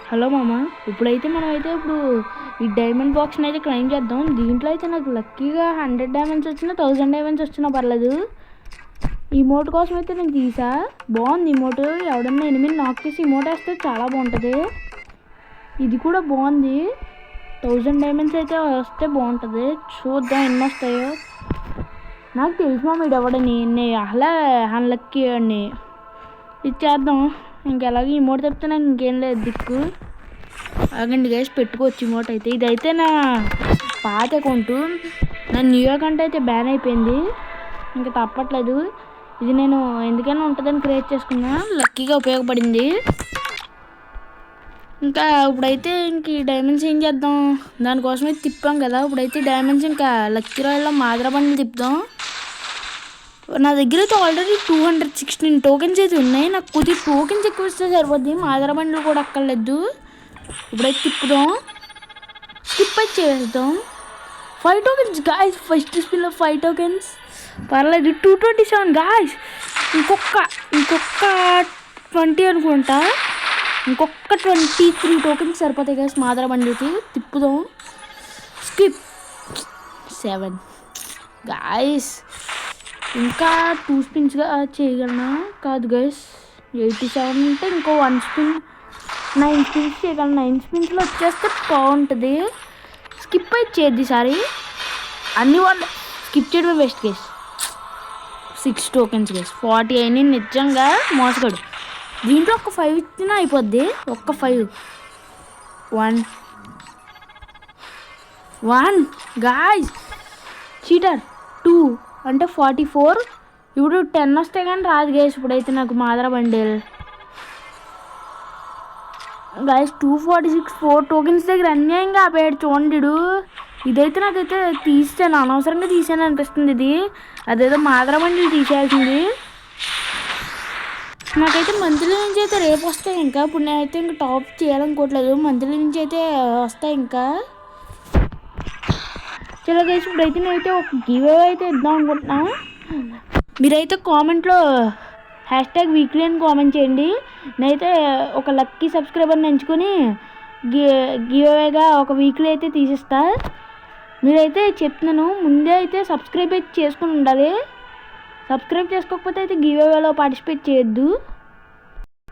Hello మామ, ఇప్పుడైతే ఇప్పుడు ఈ డైమండ్ బాక్స్ని అయితే క్లైమ్ చేద్దాం. దీంట్లో అయితే నాకు లక్కీగా 100 డైమండ్స్ వచ్చినా 1000 డైమండ్స్ వచ్చినా పర్లేదు. ఈ మోట్ కోసం అయితే నేను తీసా. బాగుంది ఈ మోటు. ఎవడన్నా ఎనిమిది నాక్ చేసి ఈ మోట్ వేస్తే చాలా బాగుంటుంది. ఇది కూడా బాగుంది. 1000 డైమండ్స్ అయితే వస్తే బాగుంటుంది. చూద్దాం ఎన్ని వస్తాయో. నాకు తెలుసు మామ ఇది ఎవడని. నేను అసలే అన్లక్కీ అని ఇచ్చేద్దాం. ఇంకెలాగే ఈ మోట చెప్తే నాకు ఇంకేం లేదు దిక్కు. ఆగండి గైస్, పెట్టుకోవచ్చు ఈ మోట అయితే. ఇదైతే నా పాత అకౌంట్. నా న్యూ అకౌంట్ అయితే బ్యాన్ అయిపోయింది. ఇంకా తప్పట్లేదు. ఇది నేను ఎందుకైనా ఉంటుందని క్రియేట్ చేసుకున్నా. లక్కీగా ఉపయోగపడింది. ఇంకా ఇప్పుడైతే ఇంక ఈ డైమండ్స్ ఏం చేద్దాం, దానికోసమైతే తిప్పాం కదా. ఇప్పుడైతే డైమండ్స్ ఇంకా లక్కీ రాయల్లో మాదిరా బండ్లు తిప్పుదాం. నా దగ్గర అయితే ఆల్రెడీ 216 టోకెన్స్ అయితే ఉన్నాయి. నాకు కొద్దిగా టోకెన్స్ ఎక్కువ ఇస్తే సరిపోద్ది. మాదిరా బండ్లు కూడా అక్కర్లేదు. ఇప్పుడైతే తిప్పుదాం. స్కిప్ అయితే చేద్దాం. 5 టోకెన్స్ గాయస్. ఫస్ట్ స్పిన్లో 5 టోకెన్స్ పర్లేదు. 227 గాయస్. ఇంకొక 20 అనుకుంటా. ఇంకొక 23 టోకెన్స్ సరిపోతాయి గాయస్ మాదిరా బండికి. తిప్పుదాం. Skip 7 guys. ఇంకా 2 స్పిన్స్గా చేయగలనా? కాదు గైస్. 87 అంటే ఇంకో 1 స్పిన్ 9 స్పిన్స్ చేయగలను. 9 స్పిన్స్లో వచ్చేస్తే బాగుంటుంది. స్కిప్ అయితే చేయద్దు ఈసారి. అన్ని వాళ్ళు స్కిప్ చేయడమే బెస్ట్ గైస్. 6 tokens guys. 40 అయినాయి. నిజంగా మోసగాడు. దీంట్లో ఒక 5 ఇచ్చినా అయిపోద్ది. ఒక్క 5 1 గాయస్. చీటర్. 2 అంటే 44. ఇప్పుడు 10 వస్తే కానీ రాదు గైస్. ఇప్పుడైతే నాకు మాదిరా బండిల్ గైస్ 246 4 టోకెన్స్ దగ్గర అన్యాయంగా ఆపేయాడు చూడండి. ఇదైతే నాకైతే తీసాను, అనవసరంగా తీసాను అనిపిస్తుంది. ఇది అదేదో మాదిరా బండిలు తీసేయాల్సింది. నాకైతే మంత్లీ నుంచి అయితే రేపు వస్తాయి. ఇంకా ఇప్పుడు నేనైతే ఇంకా టాప్ చేయాలనుకోవట్లేదు. మంత్లీ నుంచి అయితే వస్తాయి ఇంకా. చలో గైస్, ఇప్పుడైతే నేనైతే ఒక గివ్ అవే అయితే ఇద్దాం అనుకుంటున్నా. మీరైతే కామెంట్లో #వీక్లీ అని కామెంట్ చేయండి. నేనైతే ఒక లక్కీ సబ్స్క్రైబర్ని ఎంచుకొని గివ్ అవేగా ఒక వీక్లీ అయితే తీసిస్తా. మీరైతే చెప్తున్నాను ముందే అయితే సబ్స్క్రైబ్ అయితే చేసుకుని ఉండాలి. సబ్స్క్రైబ్ చేసుకోకపోతే అయితే గివ్ అవేలో పార్టిసిపేట్ చేయొద్దు.